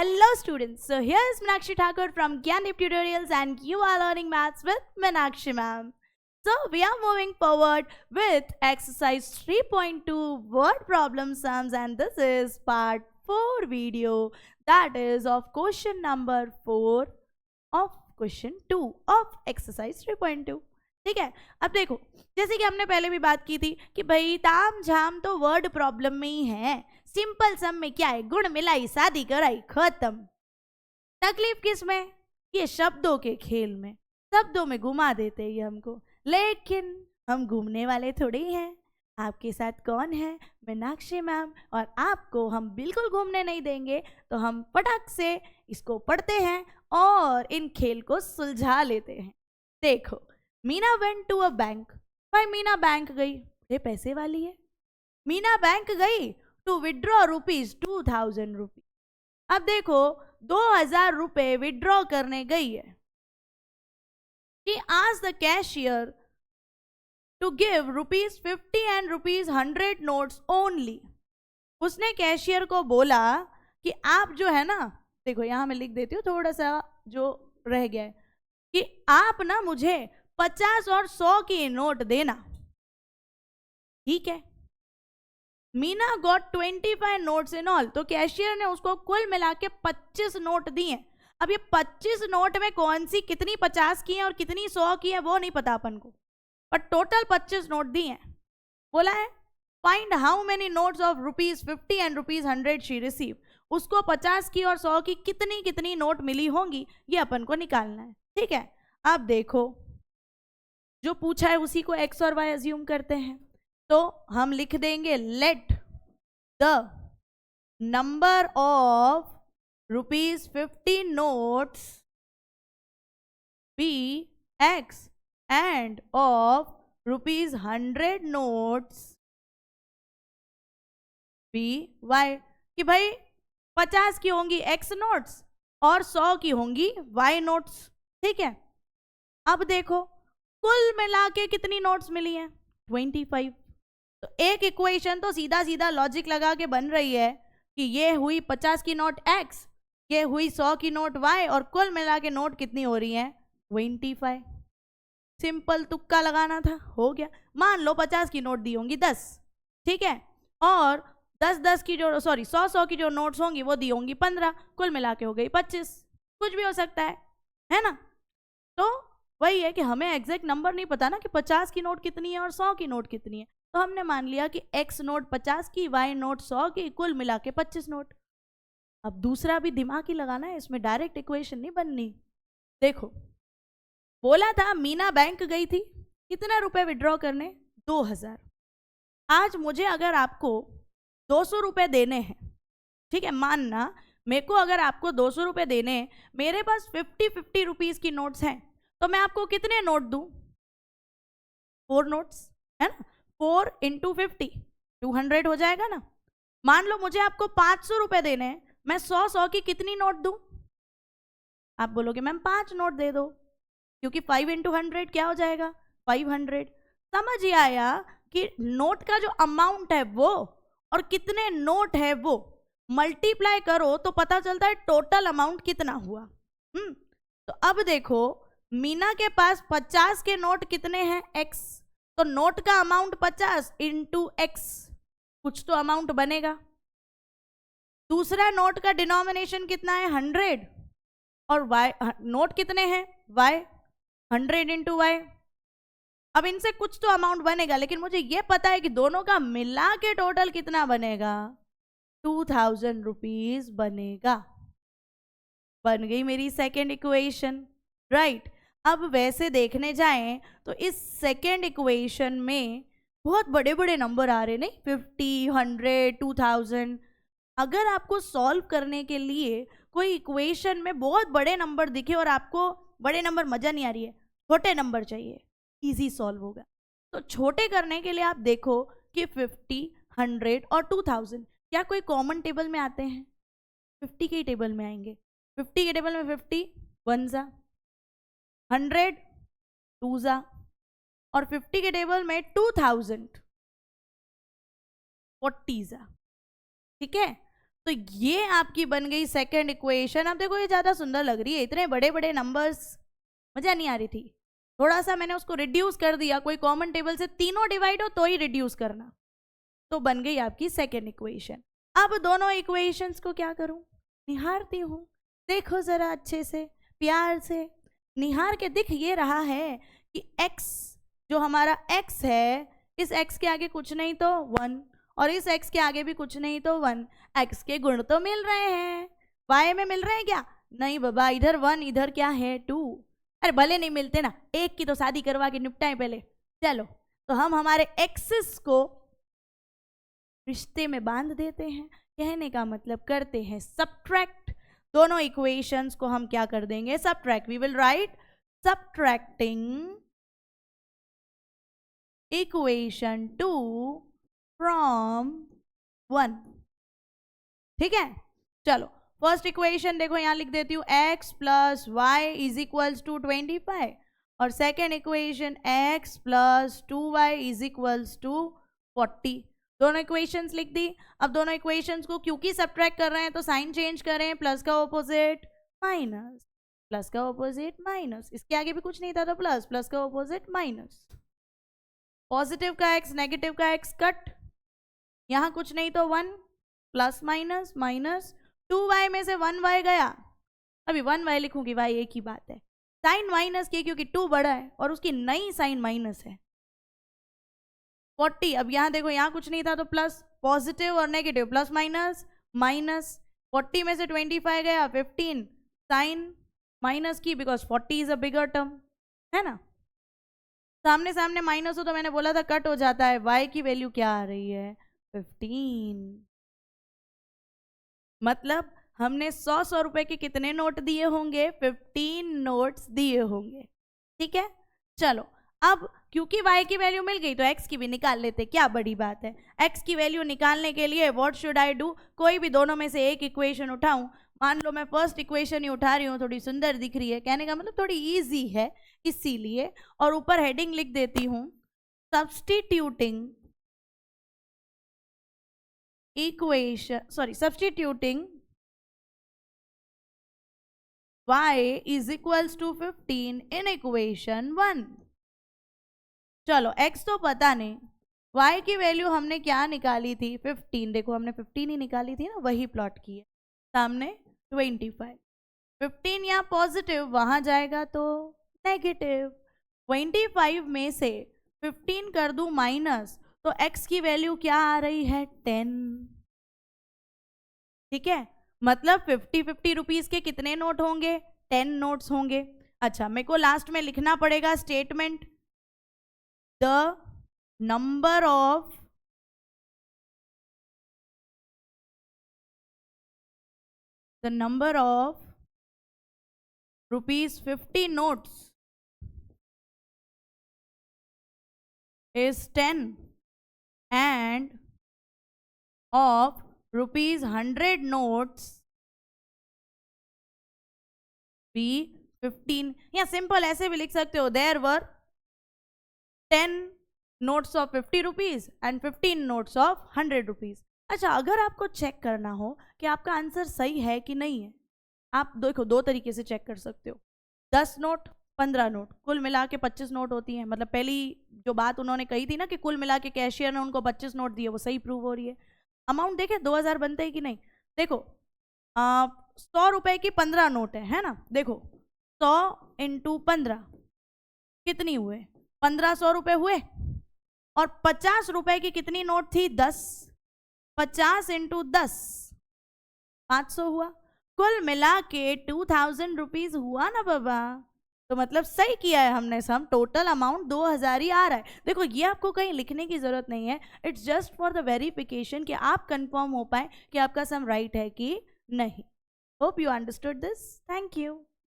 Hello students, so here is Meenakshi Thakur from Gyandeep Tutorials and you are learning maths with Meenakshi ma'am. So we are moving forward with exercise 3.2 word problem sums and this is part 4 video, that is of question number 4 of question 2 of exercise 3.2. ठीक है, अब देखो जैसे कि हमने पहले भी बात की थी कि भाई ताम झाम तो वर्ड प्रॉब्लम में ही है, सिंपल सम में क्या है, गुण मिलाई शादी कराई खत्म। तकलीफ किस में? ये शब्दों के खेल में, शब्दों में घुमा देते हैं ये हमको, लेकिन हम घूमने वाले थोड़े ही हैं। आपके साथ कौन है? मीनाक्षी मैम, और आपको हम बिल्कुल घूमने नहीं देंगे। तो हम फटाक से इसको पढ़ते हैं और इन खेल को सुलझा लेते हैं। देखो, Meena went to a bank. भाई मीना बैंक गई, ये पैसे वाली है। मीना बैंक गई टू विड्रॉ ₹2000 रुपीज। अब देखो 2000 रुपए विड्रॉ करने गई है। She asked the cashier to give ₹50 and ₹100 notes only. उसने कैशियर को बोला कि आप जो है ना, देखो यहां मैं लिख देती हूँ थोड़ा सा जो रह गया है, कि आप ना मुझे 50 और 100 की नोट देना। ठीक है, Meena got 25 notes in all. तो कैशियर ने उसको कुल मिला के 25 नोट दिए। अब ये 25 नोट में कौन सी कितनी 50 की है और कितनी 100 की है वो नहीं पता अपन को, पर टोटल 25 नोट दिए। बोला है find how many notes of ₹50 and ₹100 she receive. उसको 50 की और 100 की कितनी कितनी नोट मिली होंगी ये अपन को निकालना है। ठीक है, अब देखो जो पूछा है उसी को x और y अज्यूम करते हैं। तो हम लिख देंगे let the number of ₹50 notes be x and of ₹100 notes be y। कि भाई 50 की होंगी x नोट्स और 100 की होंगी y नोट्स। ठीक है, अब देखो कुल मिला के कितनी नोट्स मिली हैं? 25। तो एक इक्वेशन तो सीधा सीधा लॉजिक लगा के बन रही है कि ये हुई 50 की नोट x, ये हुई 100 की नोट y, और कुल मिला के नोट कितनी हो रही है? 25। सिंपल तुक्का लगाना था, हो गया। मान लो 50 की नोट दी होंगी 10, ठीक है, और 10 की जो 100 की जो नोट्स होंगी वो दी होंगी 15, कुल मिला के हो गई 25। कुछ भी हो सकता है ना। तो वही है कि हमें एग्जैक्ट नंबर नहीं पता ना कि 50 की नोट कितनी है और 100 की नोट कितनी है। तो हमने मान लिया कि x नोट 50 की, y नोट 100 की, कुल मिला के 25 नोट। अब दूसरा भी दिमाग ही लगाना है, इसमें डायरेक्ट इक्वेशन नहीं बननी। देखो बोला था मीना बैंक गई थी कितना रुपए विड्रॉ करने? 2000। आज मुझे अगर आपको 200 रुपए देने हैं, ठीक है, मानना मेरे को अगर आपको 200 रुपए देने हैं, मेरे पास 50 रुपीज की नोट्स हैं, तो मैं आपको कितने नोट दूं? 4 नोट्स, है ना। 4 × 50 200 हो जाएगा ना। मान लो मुझे आपको 500 रुपए देने हैं, मैं 100 की कितनी नोट दूं? आप बोलोगे मैम 5 नोट दे दो, क्योंकि 5 × 100 क्या हो जाएगा? 500। समझ ही आया कि नोट का जो अमाउंट है वो और कितने नोट है वो मल्टीप्लाई करो तो पता चलता है टोटल अमाउंट कितना हुआ। तो अब देखो मीना के पास 50 के नोट कितने हैं? x। तो नोट का अमाउंट 50 × x, कुछ तो अमाउंट बनेगा। दूसरा नोट का डिनोमिनेशन कितना है? 100, और y नोट कितने हैं? y, 100 × y। अब इनसे कुछ तो अमाउंट बनेगा, लेकिन मुझे ये पता है कि दोनों का मिला के टोटल कितना बनेगा? 2000 रुपीज बनेगा। बन गई मेरी सेकेंड इक्वेशन, राइट। अब वैसे देखने जाएं तो इस सेकेंड इक्वेशन में बहुत बड़े बड़े नंबर आ रहे, नहीं? 50, 100, 2000। अगर आपको सॉल्व करने के लिए कोई इक्वेशन में बहुत बड़े नंबर दिखे और आपको बड़े नंबर मजा नहीं आ रही है, छोटे नंबर चाहिए, इजी सॉल्व होगा। तो छोटे करने के लिए आप देखो कि 50, 100 और 2000 क्या कोई कॉमन टेबल में आते हैं? 50 के टेबल में आएंगे। 50 के टेबल में 50 1 जा, 100 2 जा, और 50 के टेबल में 2000 40 जा। ठीक है, तो ये आपकी बन गई सेकंड इक्वेशन। अब देखो ये ज़्यादा सुंदर लग रही है, इतने बड़े बड़े नंबर्स मजा नहीं आ रही थी, थोड़ा सा मैंने उसको रिड्यूस कर दिया, कोई कॉमन टेबल से तीनों डिवाइड हो तो ही रिड्यूस करना, तो बन गई आपकी सेकेंड इक्वेशन। अब दोनों इक्वेशंस को क्या करूं, निहारती हूं, देखो जरा अच्छे से प्यार से निहार के। दिख ये रहा है कि x जो हमारा x है, इस x के आगे कुछ नहीं तो 1, और इस x के आगे भी कुछ नहीं तो 1। x के गुण तो मिल रहे हैं, y में मिल रहे हैं क्या? नहीं बाबा, इधर 1 इधर क्या है 2। अरे भले नहीं मिलते ना, एक की तो शादी करवा के निपटाएं पहले। चलो तो हम हमारे एक्सिस को रिश्ते में बांध देते हैं, कहने का मतलब करते हैं सबट्रैक्ट। दोनों इक्वेशंस को हम क्या कर देंगे, subtract. We will write subtracting equation 2 from 1। ठीक है, चलो फर्स्ट इक्वेशन देखो यहां लिख देती हूं, x plus y is equals to 25, और second equation x plus 2y is equals to 40। दोनों इक्वेशंस लिख दी। अब दोनों इक्वेशंस को क्योंकि सब्ट्रैक्ट कर रहे हैं तो साइन चेंज करें, प्लस का ऑपोजिट माइनस, प्लस का ऑपोजिट माइनस, इसके आगे भी कुछ नहीं था तो प्लस, प्लस का ऑपोजिट माइनस, पॉजिटिव का x नेगेटिव का x कट, यहां कुछ नहीं तो 1, प्लस माइनस माइनस, 2y में से 1y गया, अभी 1y लिखूंगी, y एक ही बात है, साइन माइनस की क्योंकि 2 बड़ा है और उसकी नई साइन माइनस है। 40, अब यहाँ देखो यहाँ कुछ नहीं था तो प्लस, पॉजिटिव और नेगेटिव प्लस माइनस माइनस, 40 में से 25 गया 15, साइन माइनस की because 40 is a bigger term, है ना, सामने सामने माइनस हो तो मैंने बोला था कट हो जाता है। y की वैल्यू क्या आ रही है 15, मतलब हमने 100 रुपए के कितने नोट दिए होंगे, 15 नोट्स दिए होंगे। ठीक है, चलो अब क्योंकि y की वैल्यू मिल गई तो x की भी निकाल लेते, क्या बड़ी बात है। x की वैल्यू निकालने के लिए व्हाट शुड आई डू, कोई भी दोनों में से एक इक्वेशन उठाऊं। मान लो मैं फर्स्ट इक्वेशन ही उठा रही हूँ, थोड़ी सुंदर दिख रही है, कहने का मतलब थोड़ी इजी है इसीलिए, और ऊपर हेडिंग लिख देती हूँ substituting equation, sorry substituting y is equals to 15 in equation 1। चलो x तो पता नहीं, y की वैल्यू हमने क्या निकाली थी 15, देखो हमने 15 ही निकाली थी ना, वही प्लॉट की है, सामने 25, 15 यहाँ पॉजिटिव वहां जाएगा तो नेगेटिव, 25 में से 15 कर दूं माइनस तो x की वैल्यू क्या आ रही है 10। ठीक है, मतलब 50-50 रुपीज के कितने नोट होंगे, 10 नोट्स होंगे। अच्छा मेरे को लास्ट में लिखना पड़ेगा statement, the number of rupees 50 notes is 10 and of rupees 100 notes be 15। या सिंपल ऐसे भी लिख सकते हो, there were 10 notes of 50 rupees and 15 notes of 100 rupees. अच्छा अगर आपको चेक करना हो कि आपका आंसर सही है कि नहीं है, आप देखो दो तरीके से चेक कर सकते हो, 10 नोट 15 नोट, कुल मिला के 25 नोट होती हैं। मतलब पहली जो बात उन्होंने कही थी ना कि कुल मिला के कैशियर ने उनको 25 नोट दिए, वो सही प्रूव हो रही है। अमाउंट देखे 2000 बनते हैं कि नहीं, देखो 100 रुपए की 15 नोट है ना, देखो 100 इंटू 15 कितनी हुए, 1500 रुपए हुए, और 50 रुपए की कितनी नोट थी 10, 50 इंटू 10 500 हुआ, कुल मिला के 2000 रुपीज हुआ ना बाबा। तो मतलब सही किया है हमने सम, टोटल अमाउंट 2000 ही आ रहा है। देखो ये आपको कहीं लिखने की जरूरत नहीं है, it's just for the verification कि आप कंफर्म हो पाए कि आपका सम राइट है कि नहीं। Hope you understood this, thank you.